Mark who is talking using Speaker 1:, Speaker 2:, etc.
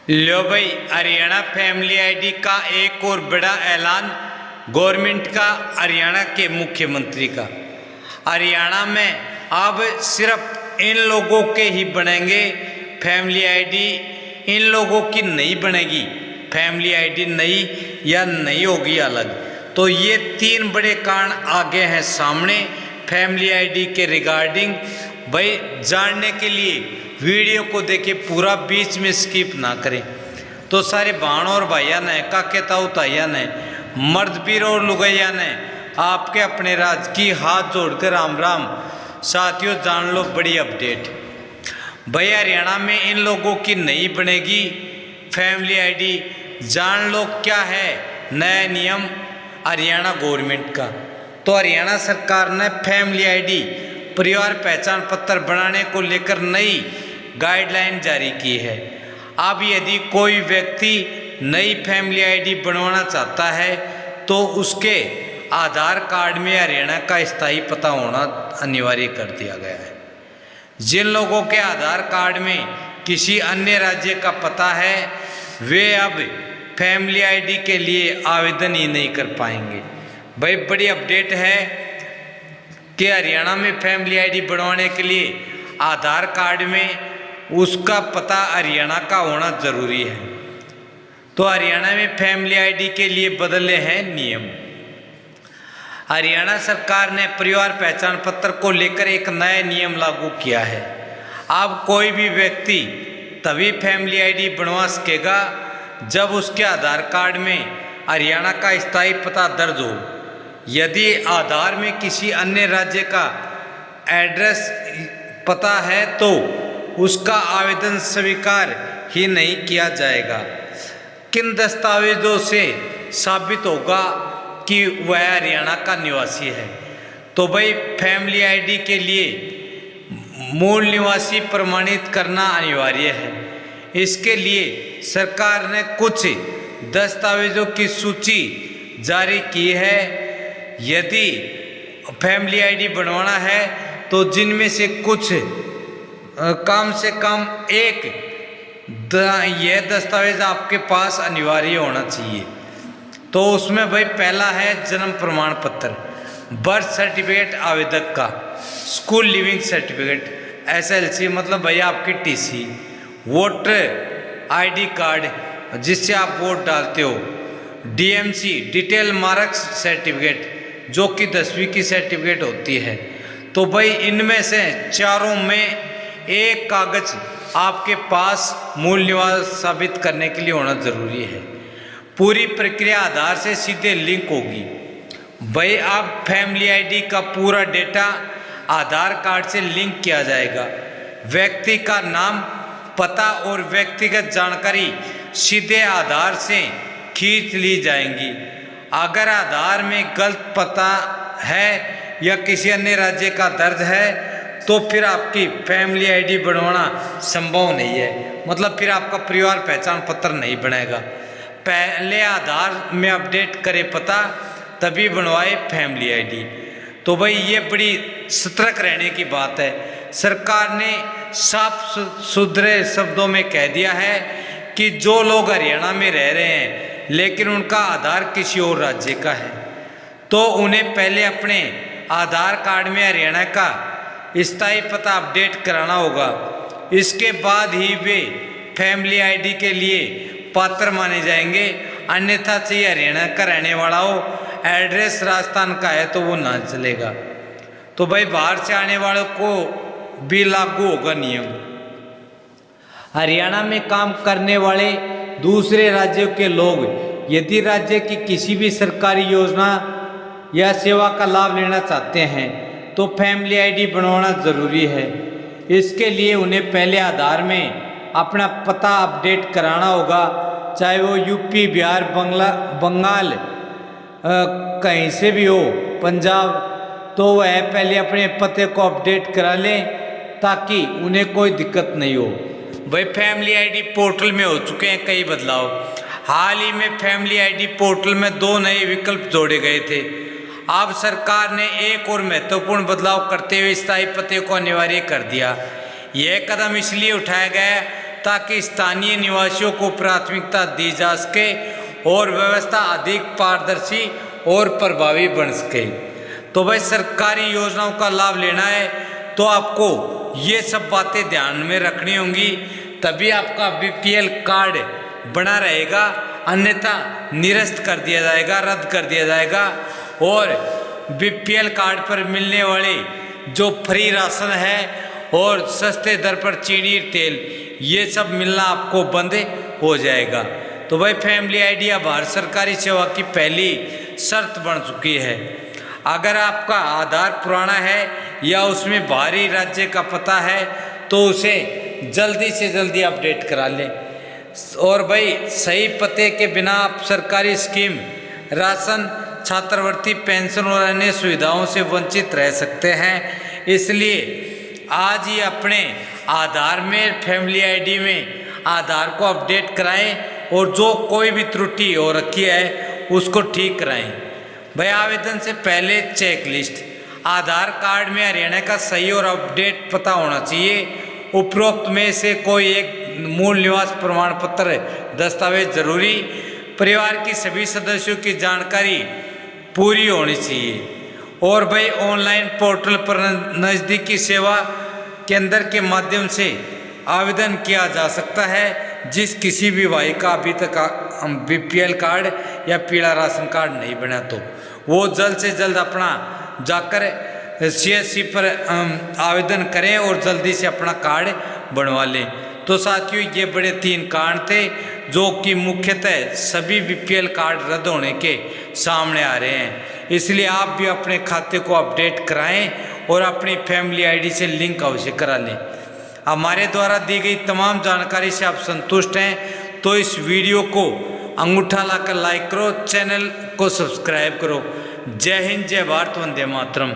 Speaker 1: लो भाई, Haryana family ID का एक और बड़ा ऐलान गवर्नमेंट का, हरियाणा के मुख्यमंत्री का। हरियाणा में अब सिर्फ इन लोगों के ही बनेंगे फैमिली आईडी, इन लोगों की नहीं बनेगी फैमिली आईडी, नई या नहीं होगी अलग। तो ये तीन बड़े कारण आगे हैं सामने फैमिली आईडी के रिगार्डिंग। भाई जानने के लिए वीडियो को देखिए पूरा, बीच में स्किप ना करें। तो सारे बहनों और भाइया ने, काके ताऊ ताइया ने, मर्द पीर और लुगैया ने, आपके अपने राज की हाथ जोड़कर राम राम। साथियों जान लो बड़ी अपडेट। भाई हरियाणा में इन लोगों की नहीं बनेगी फैमिली आईडी। जान लो क्या है नया नियम हरियाणा गवर्नमेंट का। तो हरियाणा सरकार ने फैमिली आईडी, परिवार पहचान पत्र बनाने को लेकर नई गाइडलाइन जारी की है। अब यदि कोई व्यक्ति नई फैमिली आईडी बनवाना चाहता है तो उसके आधार कार्ड में हरियाणा का स्थायी पता होना अनिवार्य कर दिया गया है। जिन लोगों के आधार कार्ड में किसी अन्य राज्य का पता है वे अब फैमिली आईडी के लिए आवेदन ही नहीं कर पाएंगे। भाई बड़ी अपडेट है कि हरियाणा में फैमिली आईडी बनवाने के लिए आधार कार्ड में उसका पता हरियाणा का होना जरूरी है। तो हरियाणा में फैमिली आईडी के लिए बदले हैं नियम। हरियाणा सरकार ने परिवार पहचान पत्र को लेकर एक नया नियम लागू किया है। अब कोई भी व्यक्ति तभी फैमिली आईडी बनवा सकेगा जब उसके आधार कार्ड में हरियाणा का स्थायी पता दर्ज हो। यदि आधार में किसी अन्य राज्य का एड्रेस पता है तो उसका आवेदन स्वीकार ही नहीं किया जाएगा। किन दस्तावेजों से साबित होगा कि वह हरियाणा का निवासी है? तो भाई फैमिली आईडी के लिए मूल निवासी प्रमाणित करना अनिवार्य है। इसके लिए सरकार ने कुछ दस्तावेजों की सूची जारी की है। यदि फैमिली आईडी बनवाना है तो जिनमें से कुछ कम से कम एक यह दस्तावेज आपके पास अनिवार्य होना चाहिए। तो उसमें भाई पहला है जन्म प्रमाण पत्र, बर्थ सर्टिफिकेट आवेदक का, स्कूल लिविंग सर्टिफिकेट SLC मतलब भाई आपकी TC, वोटर आईडी कार्ड जिससे आप वोट डालते हो, DMC डिटेल मार्क्स सर्टिफिकेट जो कि 10वीं की सर्टिफिकेट होती है। तो भाई इनमें से चारों में एक कागज आपके पास मूल निवास साबित करने के लिए होना जरूरी है। पूरी प्रक्रिया आधार से सीधे लिंक होगी। भाई आप फैमिली आईडी का पूरा डेटा आधार कार्ड से लिंक किया जाएगा। व्यक्ति का नाम, पता और व्यक्तिगत जानकारी सीधे आधार से खींच ली जाएंगी। अगर आधार में गलत पता है या किसी अन्य राज्य का दर्ज है तो फिर आपकी फैमिली आईडी बनवाना संभव नहीं है। मतलब फिर आपका परिवार पहचान पत्र नहीं बनेगा। पहले आधार में अपडेट करें पता, तभी बनवाए फैमिली आईडी। तो भाई ये बड़ी सतर्क रहने की बात है। सरकार ने साफ सुथरे शब्दों में कह दिया है कि जो लोग हरियाणा में रह रहे हैं लेकिन उनका आधार किसी और राज्य का है तो उन्हें पहले अपने आधार कार्ड में हरियाणा का स्थायी पता अपडेट कराना होगा। इसके बाद ही वे फैमिली आईडी के लिए पात्र माने जाएंगे। अन्यथा चाहिए हरियाणा का रहने वाला हो, एड्रेस राजस्थान का है तो वो ना चलेगा। तो भाई बाहर से आने वालों को भी लागू होगा नियम। हरियाणा में काम करने वाले दूसरे राज्यों के लोग यदि राज्य की किसी भी सरकारी योजना या सेवा का लाभ लेना चाहते हैं तो फैमिली आईडी बनवाना ज़रूरी है। इसके लिए उन्हें पहले आधार में अपना पता अपडेट कराना होगा, चाहे वो यूपी, बिहार, बंगाल कहीं से भी हो, पंजाब, तो वह पहले अपने पते को अपडेट करा लें ताकि उन्हें कोई दिक्कत नहीं हो। भाई फैमिली आईडी पोर्टल में हो चुके हैं कई बदलाव। हाल ही में फैमिली आईडी पोर्टल में 2 नए विकल्प जोड़े गए थे। अब सरकार ने एक और महत्वपूर्ण बदलाव करते हुए स्थायी पते को अनिवार्य कर दिया। यह कदम इसलिए उठाया गया ताकि स्थानीय निवासियों को प्राथमिकता दी जा सके और व्यवस्था अधिक पारदर्शी और प्रभावी बन सके। तो भाई सरकारी योजनाओं का लाभ लेना है तो आपको ये सब बातें ध्यान में रखनी होंगी, तभी आपका बीपीएल कार्ड बना रहेगा, अन्यथा निरस्त कर दिया जाएगा, रद्द कर दिया जाएगा। और बीपीएल कार्ड पर मिलने वाले जो फ्री राशन है और सस्ते दर पर चीनी तेल, ये सब मिलना आपको बंद हो जाएगा। तो भाई फैमिली आईडी अब भारत सरकारी सेवा की पहली शर्त बन चुकी है। अगर आपका आधार पुराना है या उसमें बाहरी राज्य का पता है तो उसे जल्दी से जल्दी अपडेट करा लें। और भाई सही पते के बिना आप सरकारी स्कीम, राशन, छात्रवृत्ति, पेंशन और अन्य सुविधाओं से वंचित रह सकते हैं। इसलिए आज ही अपने आधार में, फैमिली आईडी में आधार को अपडेट कराएं और जो कोई भी त्रुटि हो रखी है उसको ठीक कराएं। भाई आवेदन से पहले चेक लिस्ट, आधार कार्ड में हरियाणा का सही और अपडेट पता होना चाहिए। उपरोक्त में से कोई एक मूल निवास प्रमाण पत्र दस्तावेज जरूरी। परिवार की सभी सदस्यों की जानकारी पूरी होनी चाहिए। और भाई ऑनलाइन पोर्टल पर नज़दीकी सेवा केंद्र के माध्यम से आवेदन किया जा सकता है। जिस किसी भी भाई का अभी तक बीपीएल कार्ड या पीला राशन कार्ड नहीं बना तो वो जल्द से जल्द अपना जाकर सीएससी पर आवेदन करें और जल्दी से अपना कार्ड बनवा लें। तो साथियों ये बड़े 3 कारण थे जो कि मुख्यतः सभी बीपीएल कार्ड रद्द होने के सामने आ रहे हैं। इसलिए आप भी अपने खाते को अपडेट कराएं और अपनी फैमिली आईडी से लिंक अवश्य करा लें। हमारे द्वारा दी गई तमाम जानकारी से आप संतुष्ट हैं तो इस वीडियो को अंगूठा लाकर लाइक करो, चैनल को सब्सक्राइब करो। जय हिंद, जय भारत, वंदे मातरम।